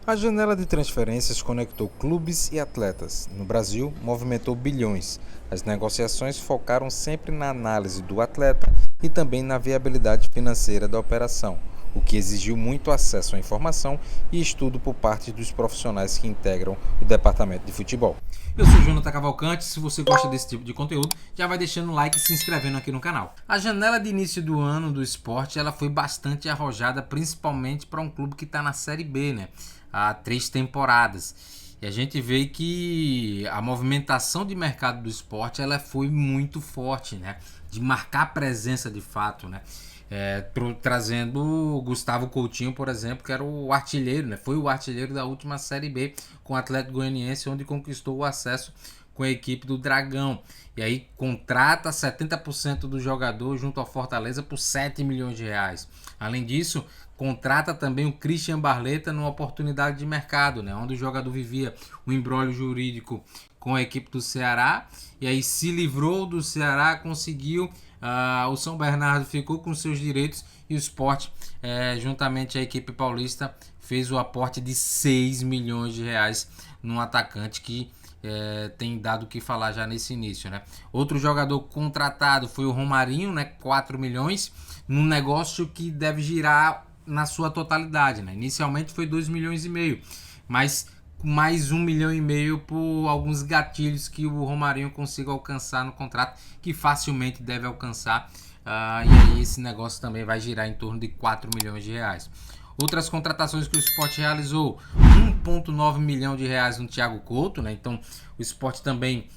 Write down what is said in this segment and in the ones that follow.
A janela de transferências conectou clubes e atletas. No Brasil, movimentou bilhões. As negociações focaram sempre na análise do atleta e também na viabilidade financeira da operação, o que exigiu muito acesso à informação e estudo por parte dos profissionais que integram o departamento de futebol. Eu sou o Jonathan Cavalcante. Se você gosta desse tipo de conteúdo, já vai deixando o like e se inscrevendo aqui no canal. A janela de início do ano do esporte ela foi bastante arrojada, principalmente para um clube que está na Série B, né? Há 3 temporadas. E a gente vê que a movimentação de mercado do esporte ela foi muito forte, né? De marcar presença de fato, né? Trazendo o Gustavo Coutinho, por exemplo, que era o artilheiro, né? Foi o artilheiro da última Série B com o Atlético Goianiense, onde conquistou o acesso com a equipe do Dragão. E aí contrata 70% do jogador junto ao Fortaleza por 7 milhões de reais. Além disso, contrata também o Christian Barleta numa oportunidade de mercado, né? Onde o jogador vivia um imbróglio jurídico com a equipe do Ceará, e aí se livrou do Ceará, conseguiu, o São Bernardo ficou com seus direitos e o Sport, juntamente à equipe paulista, fez o aporte de 6 milhões de reais num atacante que tem dado o que falar já nesse início, né? Outro jogador contratado foi o Romarinho, né? 4 milhões, num negócio que deve girar na sua totalidade, né? Inicialmente foi 2 milhões e meio, mas mais 1,5 milhão por alguns gatilhos que o Romarinho consiga alcançar no contrato, que facilmente deve alcançar. E aí esse negócio também vai girar em torno de 4 milhões de reais. Outras contratações que o Sport realizou: 1,9 milhão de reais no Thiago Couto, né? Então o Sport também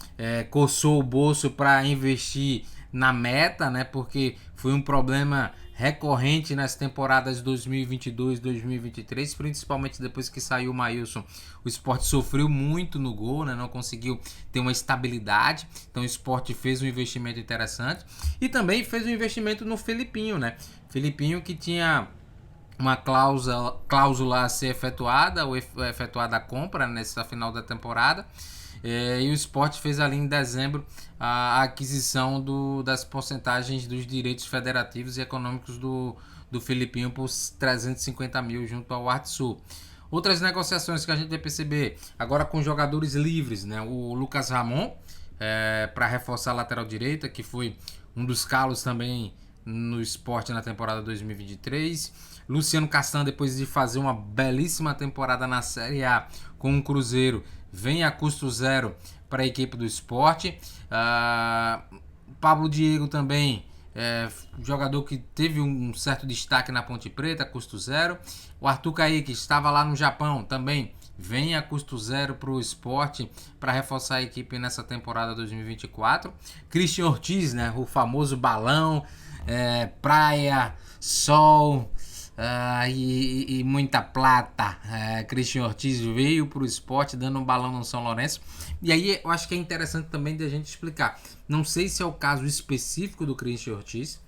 coçou o bolso para investir na meta, né? Porque foi um problema recorrente nas temporadas 2022 2023, principalmente depois que saiu o Maílson. O Sport sofreu muito no gol, né? Não conseguiu ter uma estabilidade. Então o Sport fez um investimento interessante e também fez um investimento no Felipinho, né? Felipinho que tinha uma cláusula a ser efetuada, ou efetuada a compra nessa final da temporada. E o Sport fez ali em dezembro a aquisição das porcentagens dos direitos federativos e econômicos do Filipinho por 350 mil junto ao Artsul. Outras negociações que a gente vai perceber agora com jogadores livres, né? O Lucas Ramon, para reforçar a lateral direita, que foi um dos calos também no Sport na temporada 2023. Luciano Castan, depois de fazer uma belíssima temporada na Série A com o Cruzeiro, vem a custo zero para a equipe do Sport. Pablo Diego também, jogador que teve um certo destaque na Ponte Preta, custo zero. O Arthur Kaique estava lá no Japão também, vem a custo zero para o Sport para reforçar a equipe nessa temporada 2024. Christian Ortiz, né, o famoso balão, praia, sol, e muita plata. Christian Ortiz veio para o Sport dando um balão no São Lourenço. E aí eu acho que é interessante também da gente explicar. Não sei se é o caso específico do Christian Ortiz,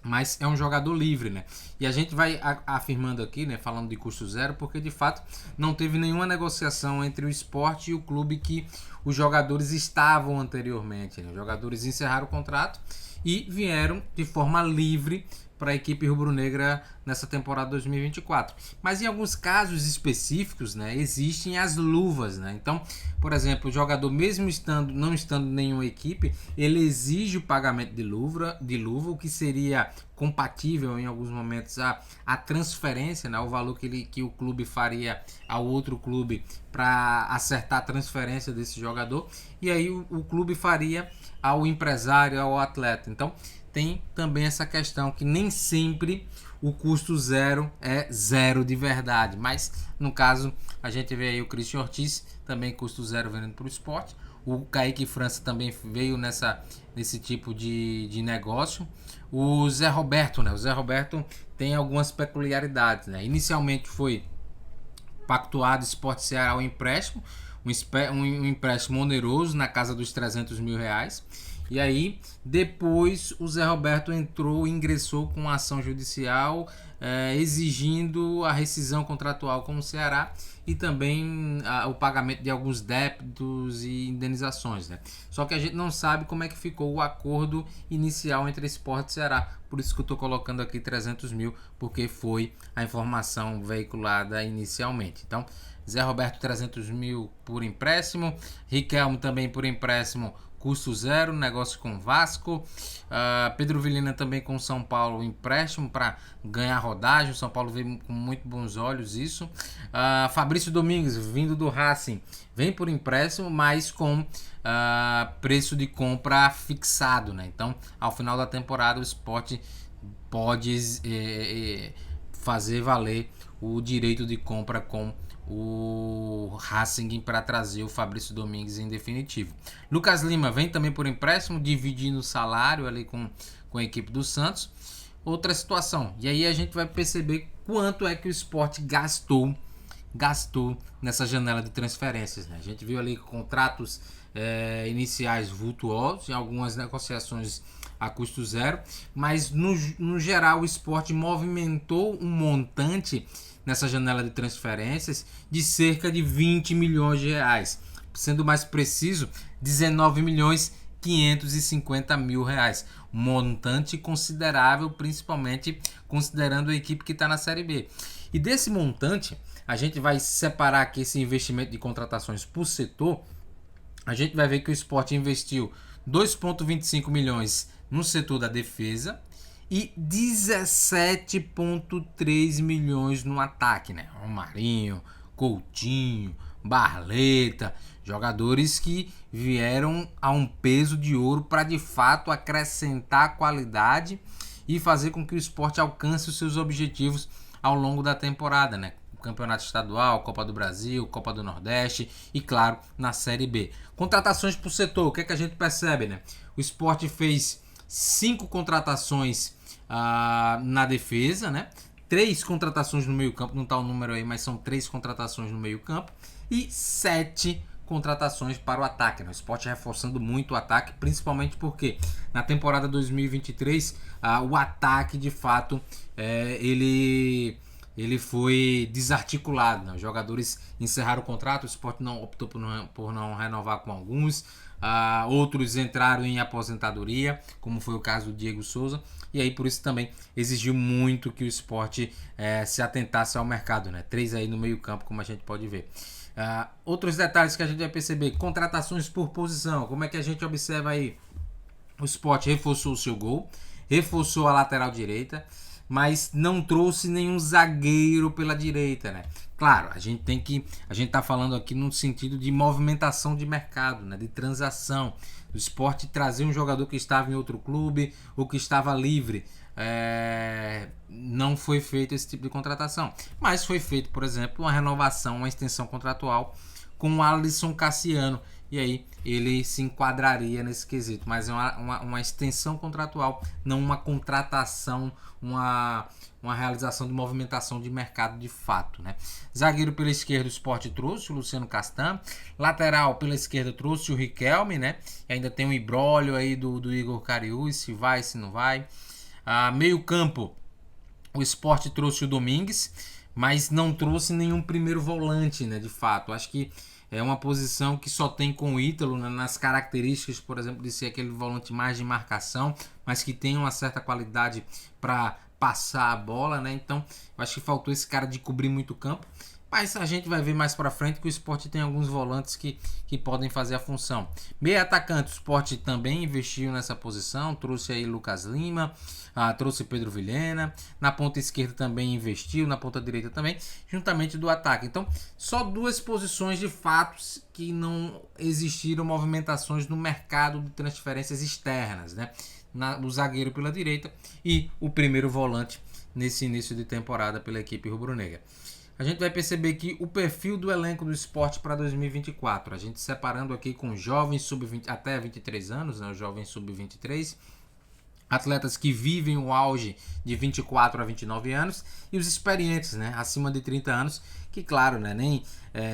mas é um jogador livre, né? E a gente vai afirmando aqui, né, falando de custo zero, porque de fato não teve nenhuma negociação entre o Sport e o clube que os jogadores estavam anteriormente, né? Os jogadores encerraram o contrato e vieram de forma livre para a equipe rubro-negra nessa temporada 2024. Mas em alguns casos específicos, né, existem as luvas, né? Então, por exemplo, o jogador mesmo não estando em nenhuma equipe, ele exige o pagamento de luva, o que seria compatível em alguns momentos a transferência, né, o valor que o clube faria ao outro clube para acertar a transferência desse jogador, e aí o clube faria ao empresário, ao atleta. Então tem também essa questão que nem sempre o custo zero é zero de verdade, mas no caso a gente vê aí o Christian Ortiz também custo zero vendendo para o Sport. O Kaique França também veio nesse tipo de negócio. O Zé Roberto, né? O Zé Roberto tem algumas peculiaridades, né? Inicialmente foi pactuado Sport Ceará ao empréstimo, um empréstimo oneroso na casa dos 300 mil reais. E aí, depois o Zé Roberto ingressou com uma ação judicial exigindo a rescisão contratual com o Ceará e também o pagamento de alguns débitos e indenizações, né? Só que a gente não sabe como é que ficou o acordo inicial entre Sport e Ceará, por isso que eu estou colocando aqui 300 mil, porque foi a informação veiculada inicialmente. Então, Zé Roberto 300 mil por empréstimo, Riquelme também por empréstimo, custo zero, negócio com Vasco, Pedro Vilhena também com São Paulo, empréstimo para ganhar rodagem, o São Paulo vê com muito bons olhos isso, Fabrício Domingues vindo do Racing, vem por empréstimo, mas com preço de compra fixado, né? Então ao final da temporada o Sport pode fazer valer o direito de compra com o Racing para trazer o Fabrício Domingues em definitivo. Lucas Lima vem também por empréstimo, dividindo o salário ali com a equipe do Santos. Outra situação, e aí a gente vai perceber quanto é que o Sport gastou nessa janela de transferências, né? A gente viu ali contratos iniciais vultuosos, em algumas negociações a custo zero, mas no geral o Sport movimentou um montante nessa janela de transferências de cerca de 20 milhões de reais, sendo mais preciso 19 milhões 550 mil reais, montante considerável, principalmente considerando a equipe que está na Série B. E desse montante a gente vai separar aqui esse investimento de contratações por setor. A gente vai ver que o Sport investiu 2,25 milhões no setor da defesa e 17,3 milhões no ataque, né? Romarinho, Coutinho, Barleta, jogadores que vieram a um peso de ouro para de fato acrescentar qualidade e fazer com que o Sport alcance os seus objetivos ao longo da temporada, né? Campeonato Estadual, Copa do Brasil, Copa do Nordeste e, claro, na Série B. Contratações por setor, o que é que a gente percebe, né? O Sport fez 5 contratações na defesa, né? 3 contratações no meio campo, não está o número aí, mas são 3 contratações no meio campo e 7 contratações para o ataque, né? O Sport reforçando muito o ataque, principalmente porque na temporada 2023 o ataque de fato ele foi desarticulado, né? Os jogadores encerraram o contrato, o Sport optou por não renovar com alguns, outros entraram em aposentadoria, como foi o caso do Diego Souza, e aí por isso também exigiu muito que o Sport se atentasse ao mercado, né? 3 aí no meio campo, como a gente pode ver. Outros detalhes que a gente vai perceber, contratações por posição, como é que a gente observa aí? O Sport reforçou o seu gol, reforçou a lateral direita, mas não trouxe nenhum zagueiro pela direita, né? Claro, a gente tá falando aqui no sentido de movimentação de mercado, né? De transação. O Sport trazer um jogador que estava em outro clube ou que estava livre. Não foi feito esse tipo de contratação, mas foi feito, por exemplo, uma renovação, uma extensão contratual com o Alisson Cassiano, e aí ele se enquadraria nesse quesito, mas é uma extensão contratual, não uma contratação, uma realização de movimentação de mercado de fato, né? Zagueiro pela esquerda o Sport trouxe o Luciano Castan, lateral pela esquerda trouxe o Riquelme, né? E ainda tem um ibrólio aí do Igor Cariús, se vai, se não vai. Meio campo o Sport trouxe o Domingues, mas não trouxe nenhum primeiro volante, né? De fato, acho que é uma posição que só tem com o Ítalo, né, nas características, por exemplo, de ser aquele volante mais de marcação, mas que tem uma certa qualidade para passar a bola, né? Então, eu acho que faltou esse cara de cobrir muito campo. Mas a gente vai ver mais para frente que o Sport tem alguns volantes que podem fazer a função. Meio atacante, o Sport também investiu nessa posição, trouxe aí Lucas Lima, trouxe Pedro Vilhena, na ponta esquerda também investiu, na ponta direita também, juntamente do ataque. Então, só 2 posições de fato que não existiram movimentações no mercado de transferências externas, né? O zagueiro pela direita e o primeiro volante nesse início de temporada pela equipe rubro-negra. A gente vai perceber que o perfil do elenco do Sport para 2024, a gente separando aqui com jovens sub-20 até 23 anos, né, os jovens sub-23, atletas que vivem o auge de 24 a 29 anos e os experientes, né, acima de 30 anos, que claro, né,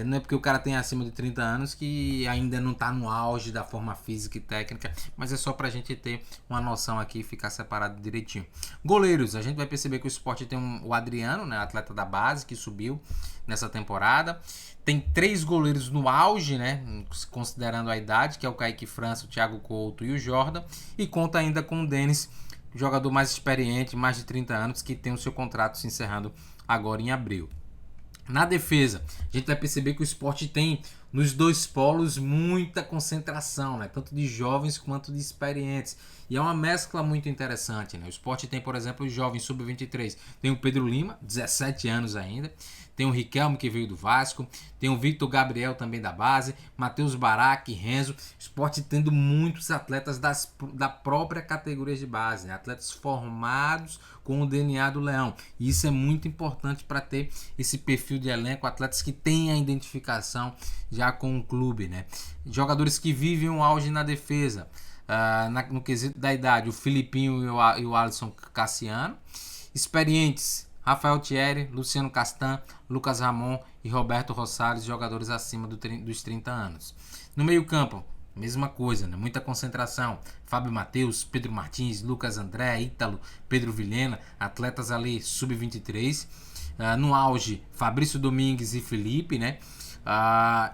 não é porque o cara tem acima de 30 anos que ainda não tá no auge da forma física e técnica, mas é só pra gente ter uma noção aqui e ficar separado direitinho. Goleiros, a gente vai perceber que o Sport tem o Adriano, né, atleta da base, que subiu nessa temporada. Tem 3 goleiros no auge, né, considerando a idade, que é o Kaique França, o Thiago Couto e o Jordan, e conta ainda com o Denis, jogador mais experiente, mais de 30 anos, que tem o seu contrato se encerrando agora em abril. Na defesa, a gente vai perceber que o Sport tem nos dois polos muita concentração, né? Tanto de jovens quanto de experientes. E é uma mescla muito interessante, né? O Sport tem, por exemplo, os jovens sub-23. Tem o Pedro Lima, 17 anos ainda. Tem o Riquelme, que veio do Vasco. Tem o Victor Gabriel, também da base. Matheus Baraque, Renzo. Sport tendo muitos atletas da própria categoria de base, né? Atletas formados com o DNA do Leão. E isso é muito importante para ter esse perfil de elenco. Atletas que têm a identificação já com o clube, né? Jogadores que vivem um auge na defesa. No quesito da idade, o Filipinho e o Alisson Cassiano. Experientes, Rafael Thierry, Luciano Castan, Lucas Ramon e Roberto Rosales, jogadores acima dos 30 anos. No meio campo, mesma coisa, né? Muita concentração. Fábio Matheus, Pedro Martins, Lucas André, Ítalo, Pedro Vilhena, atletas ali sub-23. No auge, Fabrício Domingues e Felipe, né?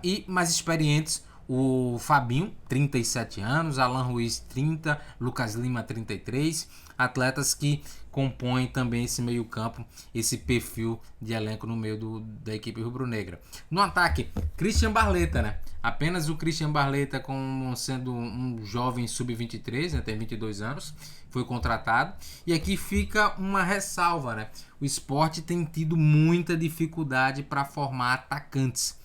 E mais experientes, o Fabinho, 37 anos, Alan Ruiz, 30, Lucas Lima, 33, atletas que compõem também esse meio campo, esse perfil de elenco no meio da equipe rubro-negra. No ataque, Christian Barleta, né? Apenas o Christian Barleta, como sendo um jovem sub-23, né? Tem 22 anos, foi contratado. E aqui fica uma ressalva, né? O Sport tem tido muita dificuldade para formar atacantes.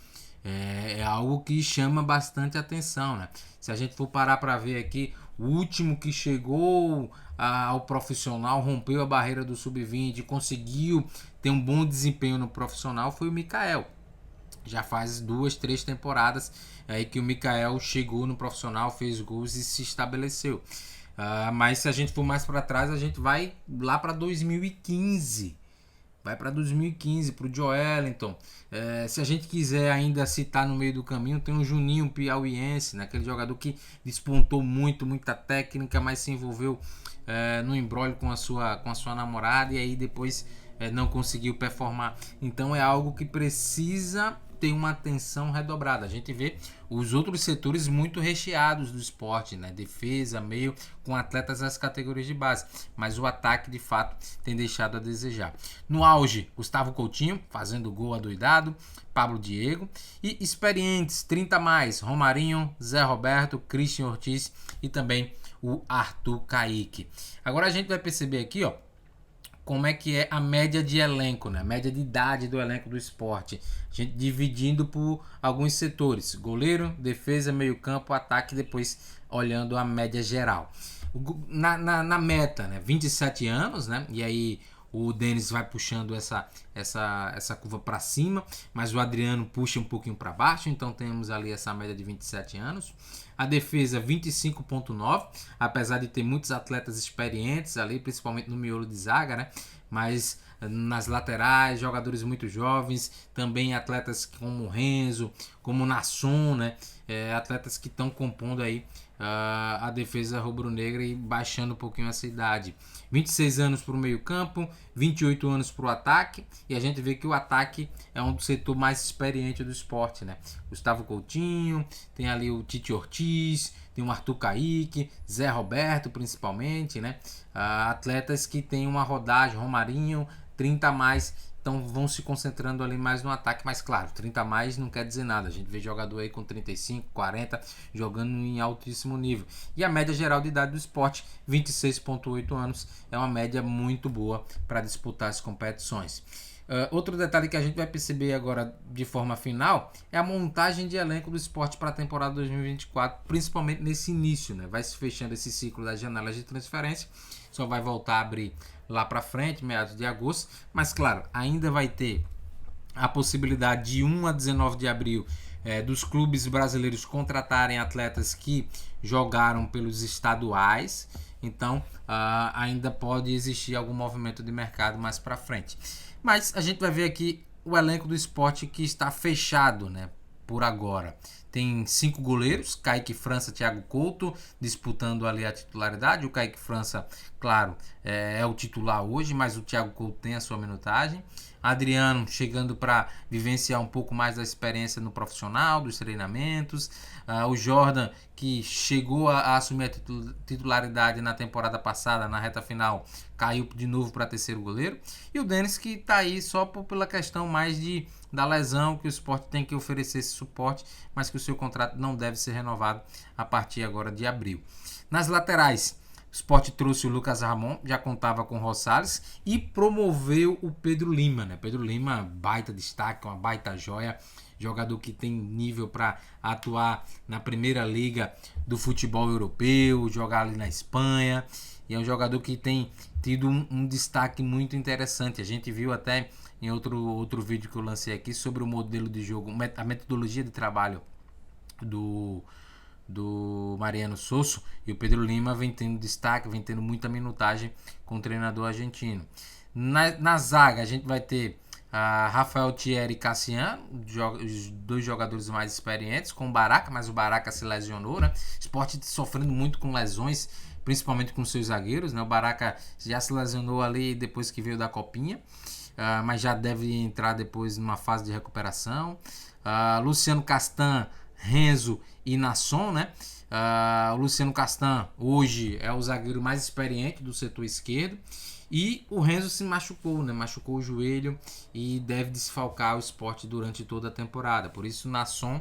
É algo que chama bastante atenção, né? Se a gente for parar para ver aqui, o último que chegou ao profissional, rompeu a barreira do sub-20, conseguiu ter um bom desempenho no profissional, foi o Mikael. Já faz 2, 3 temporadas aí que o Mikael chegou no profissional, fez gols e se estabeleceu. Mas se a gente for mais para trás, a gente vai lá para 2015. Vai para 2015, para o Joelinton. Se a gente quiser ainda citar no meio do caminho, tem o Juninho Piauiense, né? Aquele jogador que despontou muita técnica, mas se envolveu no imbróglio com a sua namorada e aí depois não conseguiu performar. Então é algo que precisa ter uma atenção redobrada. A gente vê os outros setores muito recheados do esporte, né? Defesa, meio, com atletas das categorias de base, mas o ataque de fato tem deixado a desejar. No auge, Gustavo Coutinho fazendo gol adoidado, Pablo Diego, e experientes 30 mais, Romarinho, Zé Roberto, Christian Ortiz e também o Arthur Kaique. Agora a gente vai perceber aqui, ó, como é que é a média de elenco, né? A média de idade do elenco do esporte. A gente dividindo por alguns setores. Goleiro, defesa, meio campo, ataque, depois olhando a média geral. Na meta, né? 27 anos, né? E aí o Denis vai puxando essa curva para cima, mas o Adriano puxa um pouquinho para baixo, então temos ali essa média de 27 anos. A defesa 25.9, apesar de ter muitos atletas experientes ali, principalmente no miolo de zaga, né? Mas nas laterais, jogadores muito jovens, também atletas como o Renzo, como o Nasson, né? Atletas que estão compondo aí a defesa rubro-negra e baixando um pouquinho essa idade. 26 anos para o meio campo, 28 anos para o ataque, e a gente vê que o ataque é um setor mais experiente do esporte, né? Gustavo Coutinho, tem ali o Tite Ortiz, tem o Arthur Kaique, Zé Roberto principalmente, né? Atletas que tem uma rodagem, Romarinho, 30 a mais, então vão se concentrando ali mais no ataque, mas claro, 30 a mais não quer dizer nada, a gente vê jogador aí com 35, 40, jogando em altíssimo nível. E a média geral de idade do esporte, 26.8 anos, é uma média muito boa para disputar as competições. Outro detalhe que a gente vai perceber agora de forma final é a montagem de elenco do esporte para a temporada 2024, principalmente nesse início, né? Vai se fechando esse ciclo das janelas de transferência, só vai voltar a abrir lá para frente, meados de agosto, mas claro, ainda vai ter a possibilidade de 1 a 19 de abril dos clubes brasileiros contratarem atletas que jogaram pelos estaduais, então ainda pode existir algum movimento de mercado mais para frente. Mas a gente vai ver aqui o elenco do Sport que está fechado, né, por agora. Tem 5 goleiros, Kaique França, Thiago Couto, disputando ali a titularidade. O Kaique França, claro, é o titular hoje, mas o Thiago Couto tem a sua minutagem. Adriano chegando para vivenciar um pouco mais da experiência no profissional, dos treinamentos. O Jordan, que chegou a assumir a titularidade na temporada passada, na reta final, caiu de novo para terceiro goleiro. E o Denis, que está aí só pela questão mais da lesão, que o Sport tem que oferecer esse suporte, mas que o seu contrato não deve ser renovado a partir agora de abril. Nas laterais, o Sport trouxe o Lucas Ramon, já contava com o Rosales, e promoveu o Pedro Lima, né? Pedro Lima, baita destaque, uma baita joia, jogador que tem nível para atuar na primeira liga do futebol europeu, jogar ali na Espanha, e é um jogador que tem tido um destaque muito interessante. A gente viu até em outro vídeo que eu lancei aqui sobre o modelo de jogo, a metodologia de trabalho do Mariano Sosso, e o Pedro Lima vem tendo destaque, vem tendo muita minutagem com o treinador argentino. Na zaga a gente vai ter Rafael Thierry e Cassiano, os dois jogadores mais experientes, com o Baraca, mas o Baraca se lesionou, né? Sport sofrendo muito com lesões, principalmente com seus zagueiros, né? O Baraca já se lesionou ali depois que veio da Copinha, mas já deve entrar depois numa fase de recuperação. Luciano Castan, Renzo e Nasson, né? O Luciano Castan hoje é o zagueiro mais experiente do setor esquerdo, e o Renzo se machucou, né? Machucou o joelho e deve desfalcar o Sport durante toda a temporada. Por isso, Nasson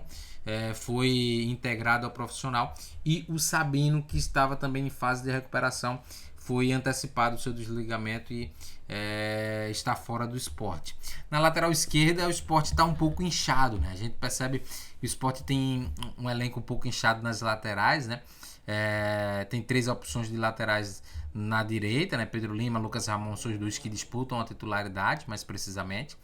foi integrado ao profissional, e o Sabino, que estava também em fase de recuperação, foi antecipado o seu desligamento e está fora do Sport. Na lateral esquerda, o Sport está um pouco inchado, né? A gente percebe que o Sport tem um elenco um pouco inchado nas laterais, né? Tem 3 opções de laterais na direita, né? Pedro Lima, Lucas Ramon são os dois que disputam a titularidade, mais precisamente.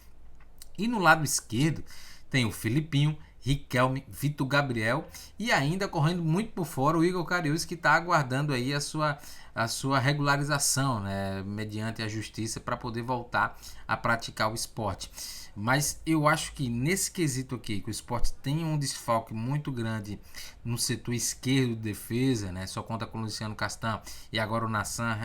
E no lado esquerdo tem o Filipinho, Riquelme, Vitor Gabriel, e ainda correndo muito por fora o Igor Cariús, que está aguardando aí a sua regularização, né, mediante a justiça, para poder voltar a praticar o esporte. Mas eu acho que nesse quesito aqui, que o Sport tem um desfalque muito grande no setor esquerdo de defesa, né? Só conta com o Luciano Castan e agora o Nassan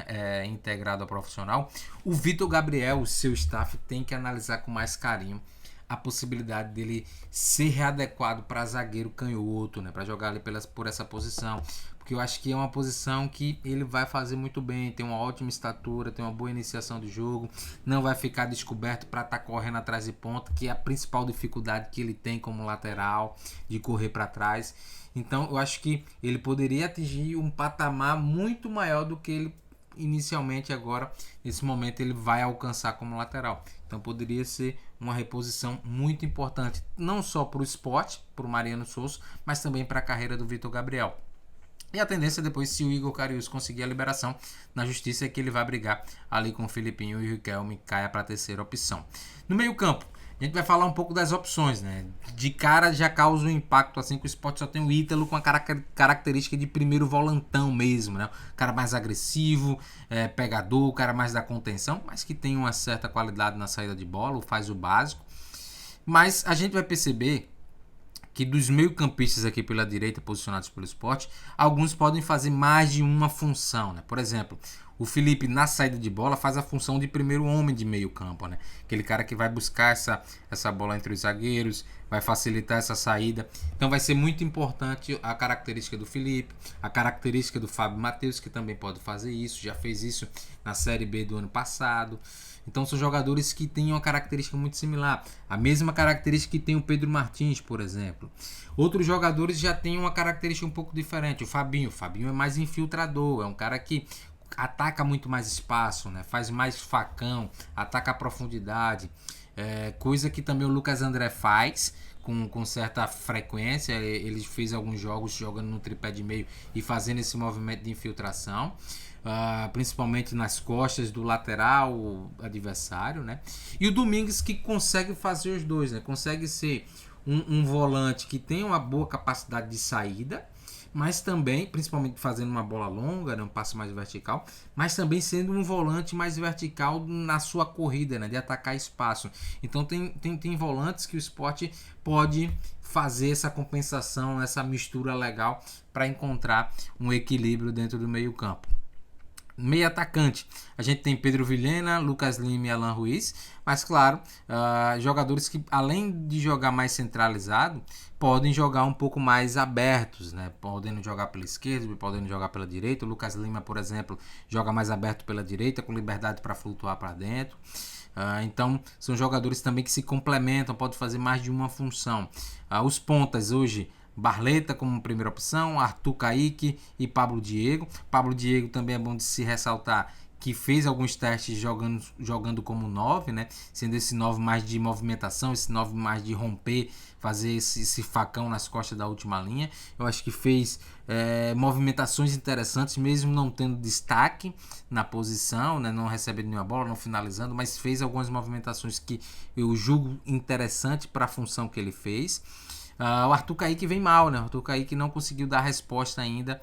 integrado ao profissional. O Vitor Gabriel, o seu staff, tem que analisar com mais carinho a possibilidade dele ser readequado para zagueiro canhoto, né? Para jogar ali por essa posição. Porque eu acho que é uma posição que ele vai fazer muito bem, tem uma ótima estatura, tem uma boa iniciação de jogo, não vai ficar descoberto para estar correndo atrás de ponta, que é a principal dificuldade que ele tem como lateral, de correr para trás. Então eu acho que ele poderia atingir um patamar muito maior do que ele inicialmente agora, nesse momento, ele vai alcançar como lateral. Então poderia ser uma reposição muito importante, não só para o Sport, para o Mariano Sosso, mas também para a carreira do Vitor Gabriel. E a tendência depois, se o Igor Cariús conseguir a liberação na justiça, é que ele vai brigar ali com o Filipinho e o Riquelme caia para a terceira opção. No meio campo, a gente vai falar um pouco das opções, né? De cara já causa um impacto, assim, que o Sport só tem o Ítalo com a característica de primeiro volantão mesmo, né? O cara mais agressivo, pegador, o cara mais da contenção, mas que tem uma certa qualidade na saída de bola, faz o básico. Mas a gente vai perceber que dos meio-campistas aqui pela direita, posicionados pelo Sport, alguns podem fazer mais de uma função, né? Por exemplo, o Felipe, na saída de bola, faz a função de primeiro homem de meio campo, né? Aquele cara que vai buscar essa bola entre os zagueiros, vai facilitar essa saída. Então vai ser muito importante a característica do Felipe, a característica do Fábio Matheus, que também pode fazer isso, já fez isso na Série B do ano passado. Então são jogadores que têm uma característica muito similar, a mesma característica que tem o Pedro Martins, por exemplo. Outros jogadores já têm uma característica um pouco diferente. O Fabinho é mais infiltrador, é um cara que ataca muito mais espaço, né? Faz mais facão, ataca a profundidade, coisa que também o Lucas André faz com certa frequência. Ele fez alguns jogos jogando no tripé de meio e fazendo esse movimento de infiltração. Principalmente nas costas do lateral adversário, né? E o Domingues, que consegue fazer os dois, né? Consegue ser um volante que tem uma boa capacidade de saída, mas também, principalmente fazendo uma bola longa, né, um passe mais vertical, mas também sendo um volante mais vertical na sua corrida, né, de atacar espaço. Então tem volantes que o Sport pode fazer essa compensação, essa mistura legal para encontrar um equilíbrio dentro do meio campo. Meio atacante, a gente tem Pedro Vilhena, Lucas Lima e Alan Ruiz, mas claro, jogadores que além de jogar mais centralizado, podem jogar um pouco mais abertos, né? Podendo jogar pela esquerda, podendo jogar pela direita. O Lucas Lima, por exemplo, joga mais aberto pela direita, com liberdade para flutuar para dentro. Então são jogadores também que se complementam, podem fazer mais de uma função. Os pontas hoje, Barleta como primeira opção, Arthur Caíque e Pablo Diego. Pablo Diego também é bom de se ressaltar que fez alguns testes jogando como 9, né? Sendo esse 9 mais de movimentação, esse 9 mais de romper, fazer esse facão nas costas da última linha. Eu acho que fez movimentações interessantes, mesmo não tendo destaque na posição, né? Não recebendo nenhuma bola, não finalizando, mas fez algumas movimentações que eu julgo interessante para a função que ele fez. O Arthur Caíque vem mal, né? O Arthur Caíque não conseguiu dar a resposta ainda.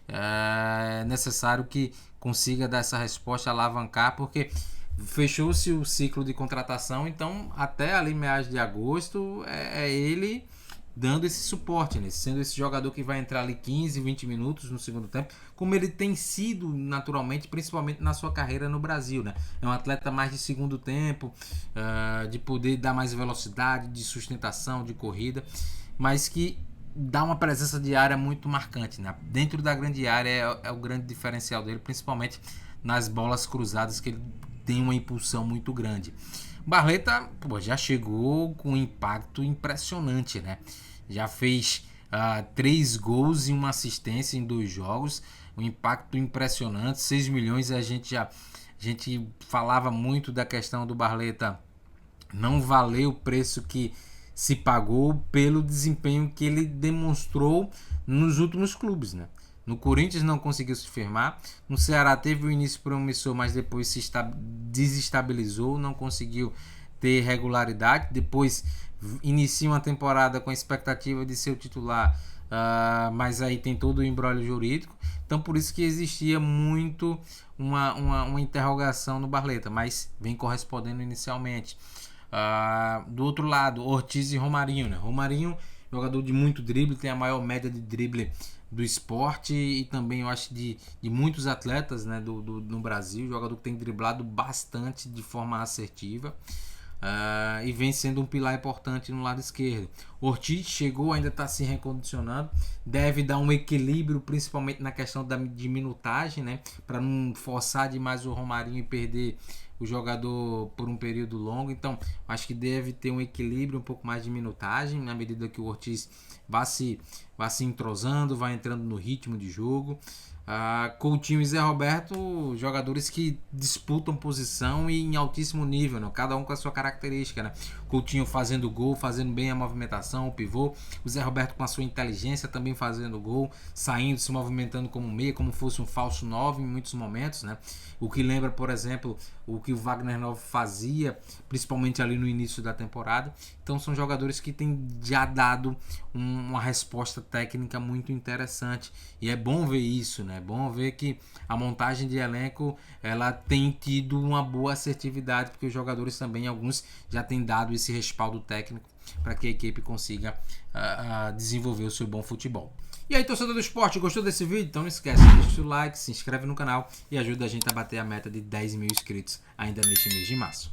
É necessário que consiga dar essa resposta, alavancar, porque fechou-se o ciclo de contratação, então até ali meados de agosto é ele dando esse suporte, né? Sendo esse jogador que vai entrar ali 15, 20 minutos no segundo tempo, como ele tem sido naturalmente, principalmente na sua carreira no Brasil, né? É um atleta mais de segundo tempo, de poder dar mais velocidade, de sustentação, de corrida, mas que dá uma presença de área muito marcante, né? Dentro da grande área é o grande diferencial dele, principalmente nas bolas cruzadas, que ele tem uma impulsão muito grande. Barleta já chegou com um impacto impressionante, né? Já fez 3 gols e uma assistência em 2 jogos, um impacto impressionante, 6 milhões. A gente falava muito da questão do Barleta não valer o preço que se pagou pelo desempenho que ele demonstrou nos últimos clubes, né? No Corinthians não conseguiu se firmar, no Ceará teve o início promissor, mas depois se desestabilizou, não conseguiu ter regularidade, depois inicia uma temporada com a expectativa de ser o titular, mas aí tem todo o imbróglio jurídico, então por isso que existia muito uma interrogação no Barleta, mas vem correspondendo inicialmente. Do outro lado, Ortiz e Romarinho, né? Romarinho, jogador de muito drible, tem a maior média de drible do esporte e também eu acho de muitos atletas, né, no Brasil, jogador que tem driblado bastante de forma assertiva, e vem sendo um pilar importante no lado esquerdo. Ortiz chegou, ainda está se recondicionando, deve dar um equilíbrio principalmente na questão de minutagem, né, para não forçar demais o Romarinho e perder o jogador por um período longo. Então acho que deve ter um equilíbrio, um pouco mais de minutagem na medida que o Ortiz vai se entrosando, vai entrando no ritmo de jogo. Coutinho e Zé Roberto, jogadores que disputam posição e em altíssimo nível, né? Cada um com a sua característica, né? Coutinho fazendo gol, fazendo bem a movimentação, o pivô. O Zé Roberto com a sua inteligência também fazendo gol, saindo, se movimentando como meia, como fosse um falso 9 em muitos momentos, né? O que lembra, por exemplo, o que o Wagner Love fazia, principalmente ali no início da temporada. Então são jogadores que têm já dado uma resposta técnica muito interessante. E é bom ver isso, né? É bom ver que a montagem de elenco ela tem tido uma boa assertividade, porque os jogadores também, alguns, já têm dado esse respaldo técnico para que a equipe consiga desenvolver o seu bom futebol. E aí, torcedor do esporte, gostou desse vídeo? Então não esquece, deixa o like, se inscreve no canal e ajuda a gente a bater a meta de 10 mil inscritos ainda neste mês de março.